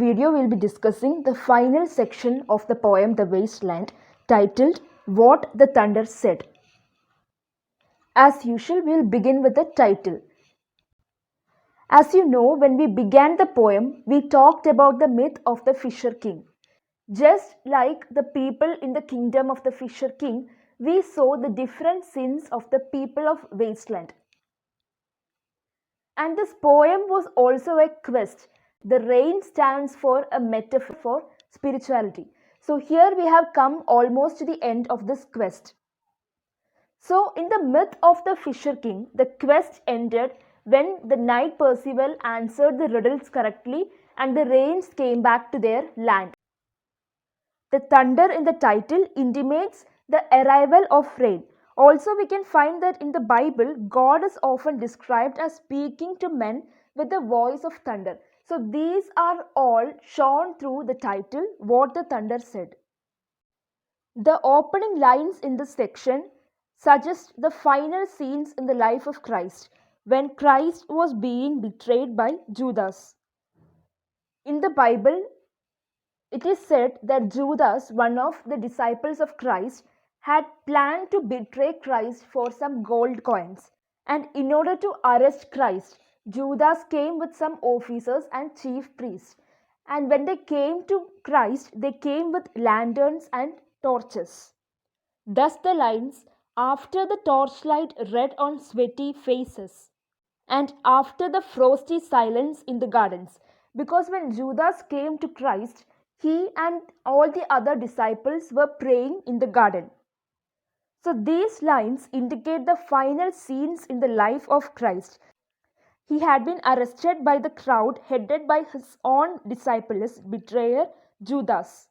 video we'll be discussing the final section of the poem The Wasteland, titled What the Thunder Said. As usual, we'll begin with the title. As you know, when we began the poem, we talked about the myth of the Fisher King. Just like the people in the kingdom of the Fisher King, we saw the different sins of the people of Wasteland. And this poem was also a quest. The rain stands for a metaphor for spirituality. So here we have come almost to the end of this quest. So in the myth of the Fisher King, the quest ended when the knight Percival answered the riddles correctly and the rains came back to their land. The thunder in the title intimates the arrival of rain. Also, we can find that in the Bible, God is often described as speaking to men with the voice of thunder. So these are all shown through the title, What the Thunder Said. The opening lines in this section suggest the final scenes in the life of Christ, when Christ was being betrayed by Judas. In the Bible, it is said that Judas, one of the disciples of Christ, had planned to betray Christ for some gold coins. And in order to arrest Christ, Judas came with some officers and chief priests. And when they came to Christ, they came with lanterns and torches. Thus the lines, after the torchlight red on sweaty faces, and after the frosty silence in the gardens. Because when Judas came to Christ, he and all the other disciples were praying in the garden. So these lines indicate the final scenes in the life of Christ. He had been arrested by the crowd headed by his own disciples, betrayer Judas.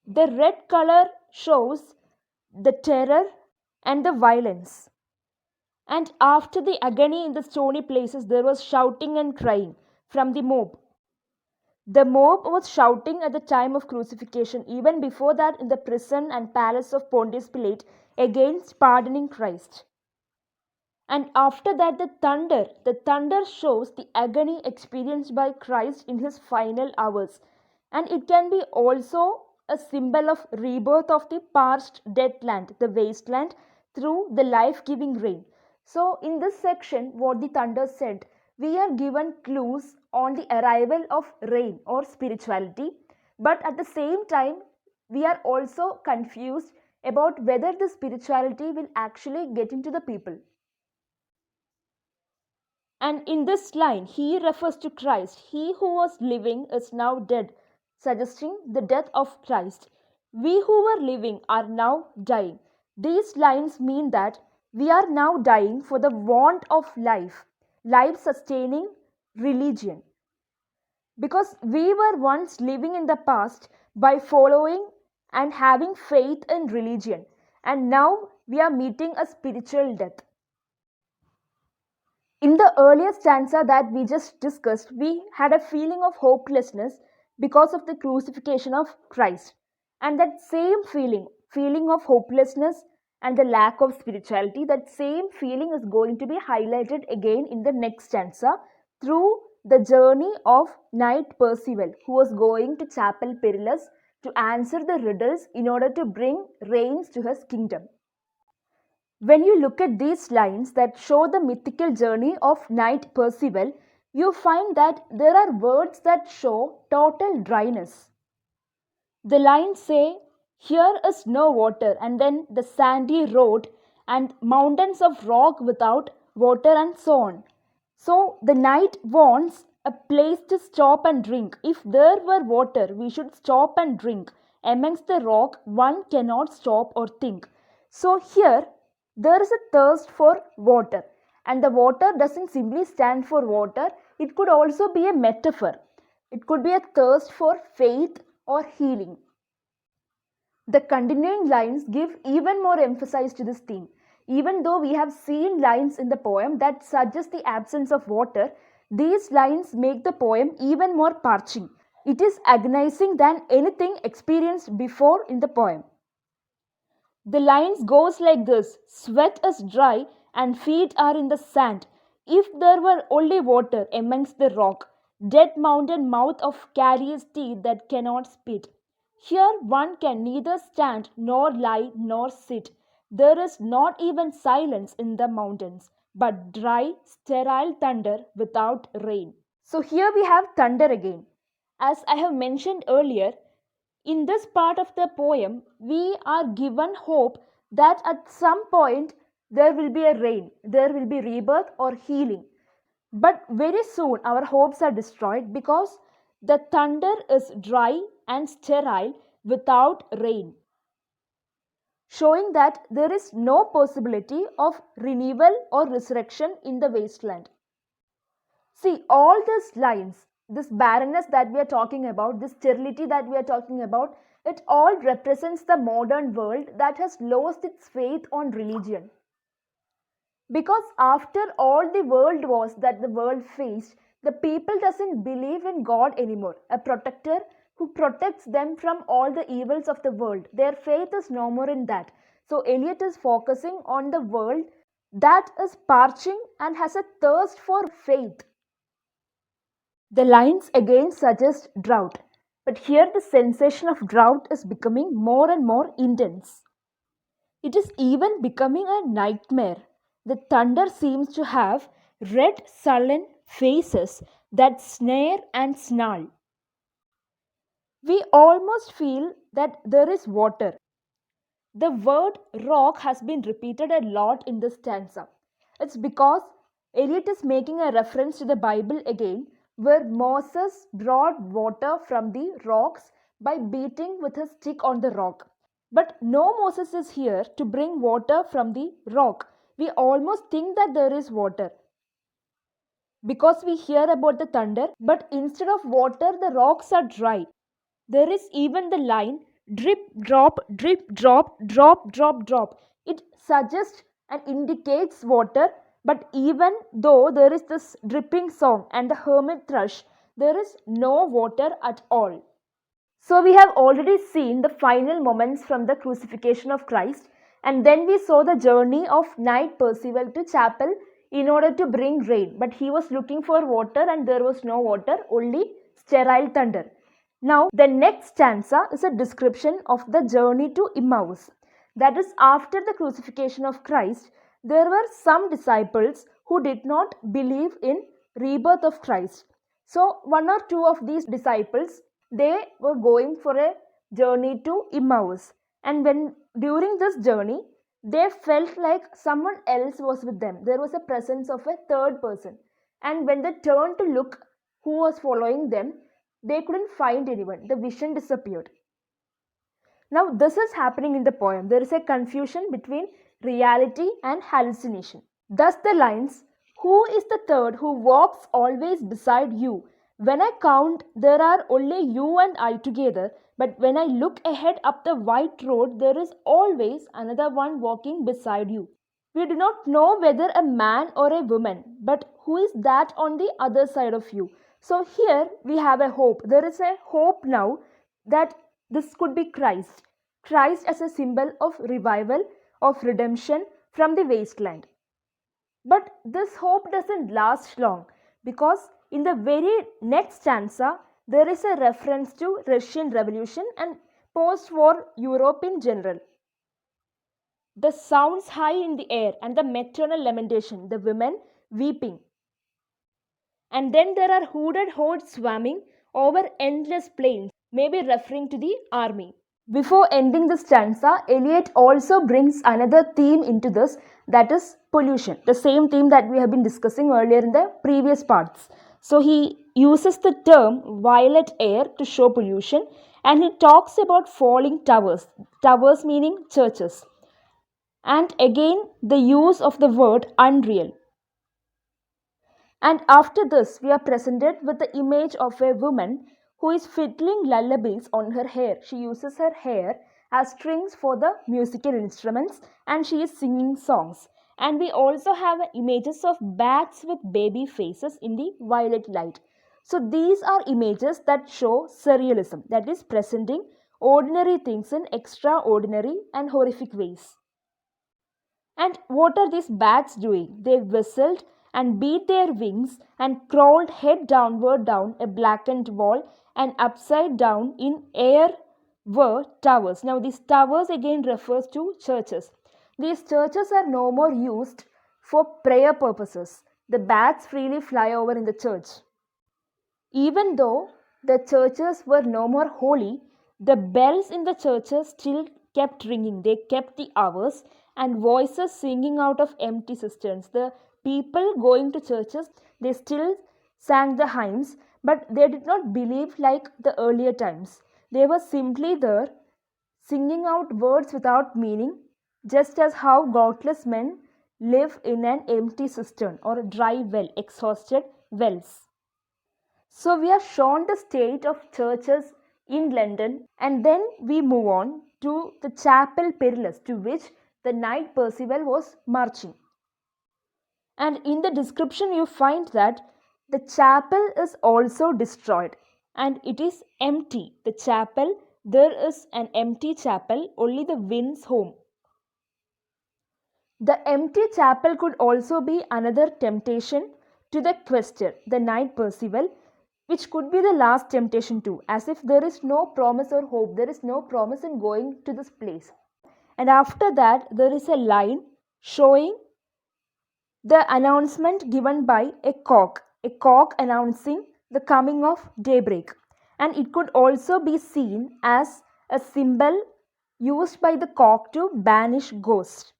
The red color shows the terror and the violence. And after the agony in the stony places, there was shouting and crying from the mob. The mob was shouting at the time of crucifixion, even before that in the prison and palace of Pontius Pilate, against pardoning Christ. And after that the thunder shows the agony experienced by Christ in his final hours. And it can be also a symbol of rebirth of the parched dead land, the wasteland, through the life-giving rain. So in this section, what the thunder said, we are given clues on the arrival of rain or spirituality, but at the same time, we are also confused about whether the spirituality will actually get into the people. And in this line, he refers to Christ. He who was living is now dead, suggesting the death of Christ. We who were living are now dying. These lines mean that we are now dying for the want of life-sustaining religion. Because we were once living in the past by following and having faith in religion, and now we are meeting a spiritual death. In the earlier stanza that we just discussed, we had a feeling of hopelessness because of the crucifixion of Christ. And that same feeling of hopelessness and the lack of spirituality, that same feeling is going to be highlighted again in the next stanza through the journey of knight Percival, who was going to Chapel Perilous to answer the riddles in order to bring rains to his kingdom. When you look at these lines that show the mythical journey of knight Percival, you find that there are words that show total dryness. The lines say, here is no water, and then the sandy road and mountains of rock without water, and so on. So the knight wants a place to stop and drink. If there were water, we should stop and drink. Amongst the rock, one cannot stop or think. So here, there is a thirst for water. And the water doesn't simply stand for water. It could also be a metaphor. It could be a thirst for faith or healing. The continuing lines give even more emphasis to this theme. Even though we have seen lines in the poem that suggest the absence of water, these lines make the poem even more parching. It is agonizing than anything experienced before in the poem. The lines goes like this, sweat is dry and feet are in the sand. If there were only water amongst the rock, Dead mountain mouth of carious teeth that cannot spit. Here one can neither stand nor lie nor sit. There is not even silence in the mountains, but dry, sterile thunder without rain. So here we have thunder again. As I have mentioned earlier, in this part of the poem, we are given hope that at some point there will be a rain, there will be rebirth or healing. But very soon our hopes are destroyed because the thunder is dry and sterile without rain, showing that there is no possibility of renewal or resurrection in the wasteland. See, all these lines, this barrenness that we are talking about, this sterility that we are talking about, it all represents the modern world that has lost its faith on religion. Because after all the world wars that the world faced, the people doesn't believe in God anymore, a protector who protects them from all the evils of the world. Their faith is no more in that. So Eliot is focusing on the world that is parching and has a thirst for faith. The lines again suggest drought, but here the sensation of drought is becoming more and more intense. It is even becoming a nightmare. The thunder seems to have red, sullen faces that snare and snarl. We almost feel that there is water. The word rock has been repeated a lot in this stanza. It's because Eliot is making a reference to the Bible again, where Moses brought water from the rocks by beating with his stick on the rock. But no Moses is here to bring water from the rock. We almost think that there is water because we hear about the thunder, but instead of water, the rocks are dry. There is even the line drip, drop, drop, drop. It suggests and indicates water, but even though there is this dripping song and the hermit thrush, there is no water at all. So we have already seen the final moments from the crucifixion of Christ, and then we saw the journey of Knight Percival to chapel in order to bring rain. But he was looking for water and there was no water, only sterile thunder. Now the next stanza is a description of the journey to Emmaus. That is, after the crucifixion of Christ, there were some disciples who did not believe in rebirth of Christ. So one or two of these disciples, they were going for a journey to Emmaus, and when during this journey they felt like someone else was with them. There was a presence of a third person, and when they turned to look who was following them, they couldn't find anyone. The vision disappeared. Now this is happening in the poem. There is a confusion between reality and hallucination. Thus the lines, "Who is the third who walks always beside you? When I count, there are only you and I together, but when I look ahead up the white road, there is always another one walking beside you." We do not know whether a man or a woman, but who is that on the other side of you? So here we have a hope. There is a hope now that this could be Christ. Christ as a symbol of revival, of redemption from the wasteland. But this hope doesn't last long, because in the very next stanza, there is a reference to Russian Revolution and post-war Europe in general. The sounds high in the air and the maternal lamentation, the women weeping. And then there are hooded hordes swarming over endless plains, maybe referring to the army. Before ending the stanza, Eliot also brings another theme into this, that is pollution, the same theme that we have been discussing earlier in the previous parts. So he uses the term violet air to show pollution, and he talks about falling towers, towers meaning churches. And again the use of the word unreal. And after this, we are presented with the image of a woman who is fiddling lullabies on her hair. She uses her hair as strings for the musical instruments, and she is singing songs. And we also have images of bats with baby faces in the violet light. So these are images that show surrealism, that is presenting ordinary things in extraordinary and horrific ways. And what are these bats doing? They whistled and beat their wings and crawled head downward down a blackened wall, and upside down in air were towers. Now these towers again refers to churches. These churches are no more used for prayer purposes. The bats freely fly over in the church. Even though the churches were no more holy, the bells in the churches still kept ringing. They kept the hours, and voices singing out of empty cisterns. The people going to churches, they still sang the hymns, but they did not believe like the earlier times. They were simply there singing out words without meaning, just as how godless men live in an empty cistern or a dry well, exhausted wells. So we are shown the state of churches in London, and then we move on to the chapel perilous, to which the knight Percival was marching. And in the description you find that the chapel is also destroyed and it is empty. The chapel, there is an empty chapel, only the wind's home. The empty chapel could also be another temptation to the quester, the knight Percival, which could be the last temptation too, as if there is no promise or hope, there is no promise in going to this place. And after that, there is a line showing the announcement given by a cock announcing the coming of daybreak. And it could also be seen as a symbol used by the cock to banish ghosts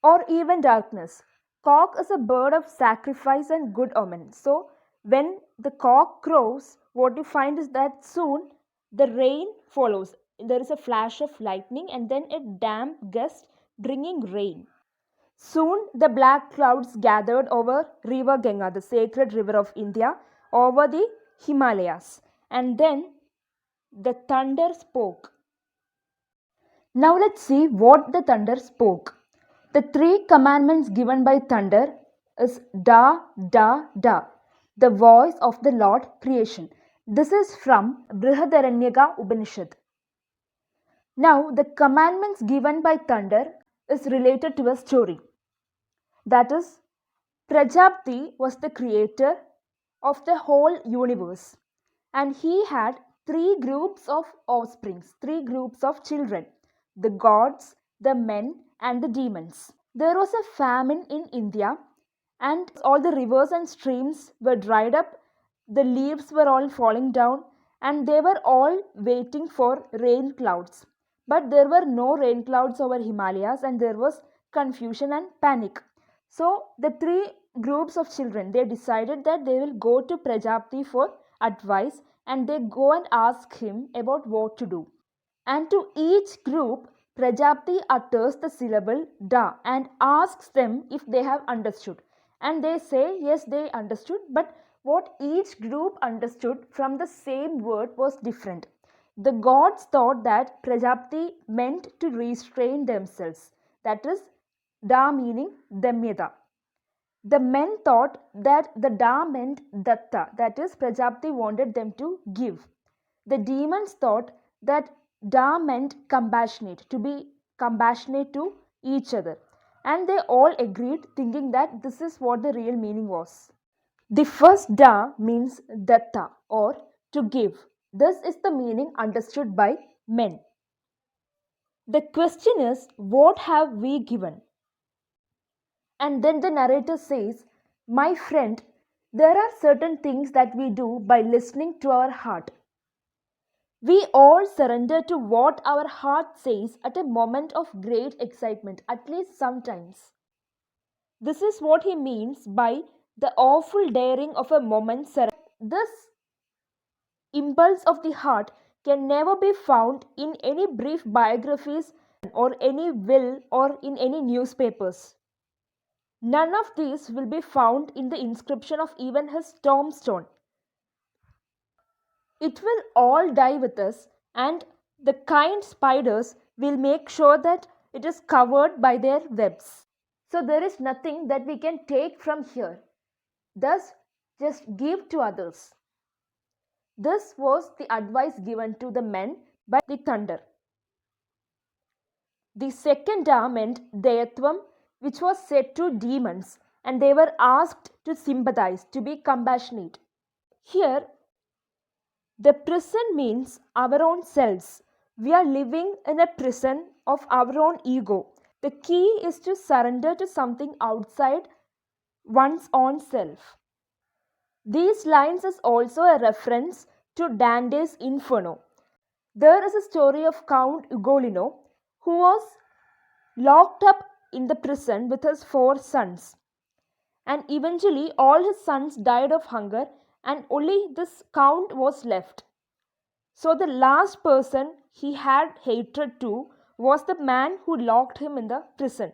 or even darkness. Cock is a bird of sacrifice and good omen. So when the cock crows, what you find is that soon the rain follows. There is a flash of lightning and then a damp gust bringing rain. Soon the black clouds gathered over river Ganga, the sacred river of India, over the Himalayas. And then the thunder spoke. Now let's see what the thunder spoke. The 3 commandments given by thunder is da, da, da, the voice of the Lord creation. This is from Brihadaranyaka Upanishad. Now the commandments given by thunder is related to a story. That is, Prajapati was the creator of the whole universe, and he had 3 groups of offsprings, 3 groups of children, the gods, the men and the demons. There was a famine in India and all the rivers and streams were dried up, the leaves were all falling down, and they were all waiting for rain clouds. But there were no rain clouds over Himalayas, and there was confusion and panic. So the 3 groups of children, they decided that they will go to Prajapati for advice, and they go and ask him about what to do. And to each group, Prajapati utters the syllable da and asks them if they have understood. And they say yes, they understood, but what each group understood from the same word was different. The gods thought that Prajapati meant to restrain themselves, that is, da meaning damyata. The men thought that the da meant datta, that is, Prajapati wanted them to give. The demons thought that da meant compassionate, to be compassionate to each other. And they all agreed, thinking that this is what the real meaning was. The first da means datta, or to give. This is the meaning understood by men. The question is, what have we given? And then the narrator says, my friend, there are certain things that we do by listening to our heart. We all surrender to what our heart says at a moment of great excitement, at least sometimes. This is what he means by the awful daring of a moment's surrender. This impulse of the heart can never be found in any brief biographies or any will or in any newspapers. None of these will be found in the inscription of even his tombstone. It will all die with us, and the kind spiders will make sure that it is covered by their webs. So there is nothing that we can take from here. Thus, just give to others. This was the advice given to the men by the thunder. The second da meant Dayatvam, which was said to demons, and they were asked to sympathize, to be compassionate. Here, the prison means our own selves. We are living in a prison of our own ego. The key is to surrender to something outside one's own self. These lines is also a reference to Dante's Inferno. There is a story of Count Ugolino who was locked up in the prison with his 4 sons. And eventually all his sons died of hunger and only this count was left. So the last person he had hatred to was the man who locked him in the prison.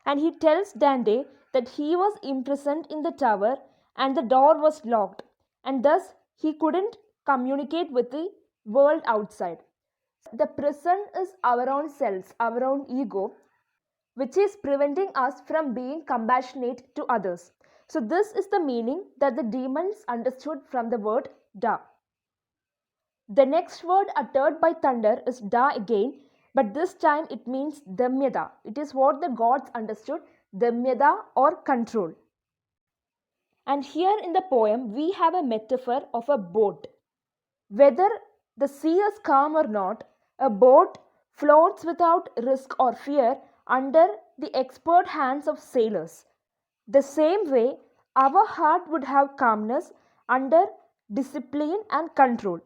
And he tells Dante that he was imprisoned in the tower and the door was locked, and thus he couldn't communicate with the world outside. The prison is our own selves, our own ego, which is preventing us from being compassionate to others. So this is the meaning that the demons understood from the word da. The next word uttered by thunder is da again, but this time it means damyada. It is what the gods understood, damyada or control. And here in the poem we have a metaphor of a boat. Whether the sea is calm or not, a boat floats without risk or fear under the expert hands of sailors. The same way, our heart would have calmness under discipline and control.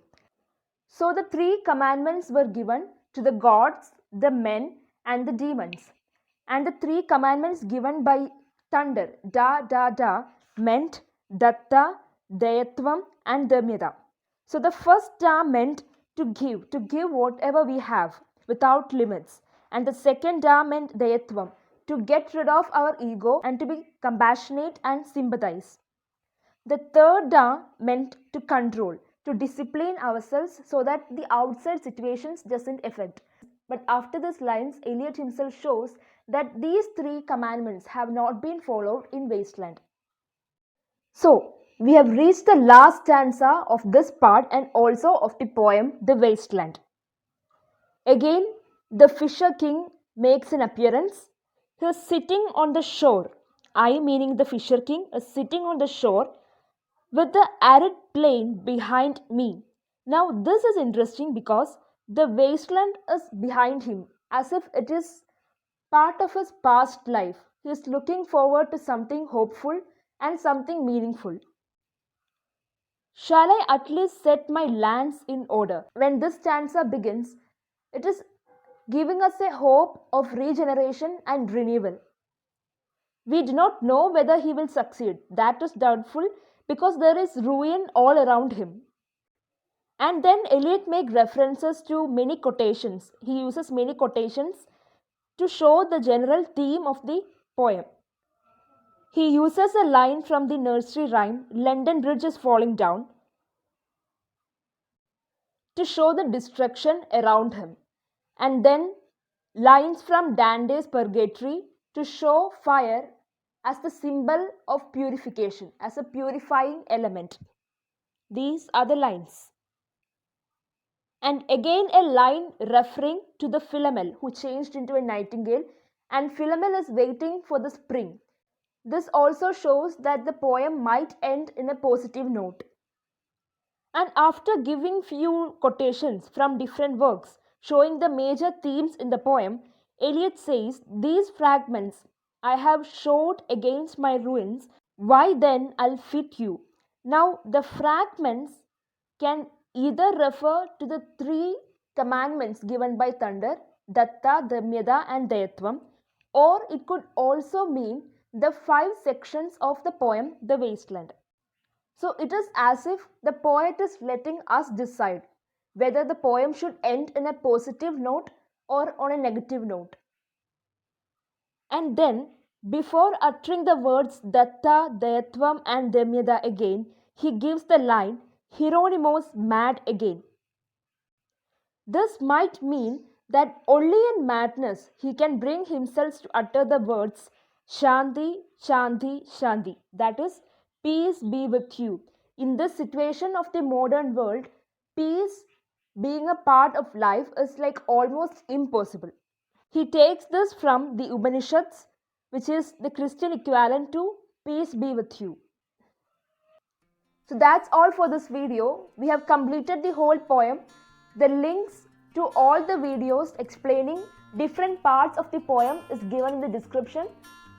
So the 3 commandments were given to the gods, the men, and the demons. And the 3 commandments given by thunder, da, da, da, meant datta, dayatvam, and damyada. So the first da meant to give whatever we have without limits. And the second da meant dayatvam, to get rid of our ego and to be compassionate and sympathize. The third da meant to control, to discipline ourselves so that the outside situations doesn't affect. But after these lines, Eliot himself shows that these 3 commandments have not been followed in Wasteland. So, we have reached the last stanza of this part and also of the poem The Wasteland. Again, the Fisher King makes an appearance. He is sitting on the shore. I, meaning the Fisher King, is sitting on the shore with the arid plain behind me. Now this is interesting because the wasteland is behind him, as if it is part of his past life. He is looking forward to something hopeful and something meaningful. Shall I at least set my lands in order? When this stanza begins, it is giving us a hope of regeneration and renewal. We do not know whether he will succeed. That is doubtful because there is ruin all around him. And then Eliot makes references to many quotations. He uses many quotations to show the general theme of the poem. He uses a line from the nursery rhyme, London Bridge is falling down, to show the destruction around him. And then lines from Dante's Purgatory to show fire as the symbol of purification, as a purifying element. These are the lines. And again a line referring to the Philomel who changed into a nightingale, and Philomel is waiting for the spring. This also shows that the poem might end in a positive note. And after giving few quotations from different works showing the major themes in the poem, Eliot says, "These fragments I have showed against my ruins, why then I'll fit you." Now the fragments can either refer to the 3 commandments given by thunder, datta, damyada and dayatvam, or it could also mean the 5 sections of the poem The Wasteland. So it is as if the poet is letting us decide whether the poem should end in a positive note or on a negative note. And then, before uttering the words datta, dayatvam and damyada again, he gives the line, Hieronymus mad again. This might mean that only in madness he can bring himself to utter the words Shanti, Shanti, Shanti, that is, peace be with you. In this situation of the modern world, peace being a part of life is like almost impossible. He takes this from the Upanishads, which is the Christian equivalent to Peace be with you. So that's all for this video. We have completed the whole poem. The links to all the videos explaining different parts of the poem is given in the description.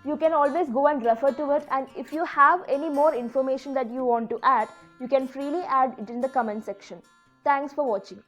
You can always go and refer to it, and if you have any more information that you want to add, you can freely add it in the comment section. Thanks for watching.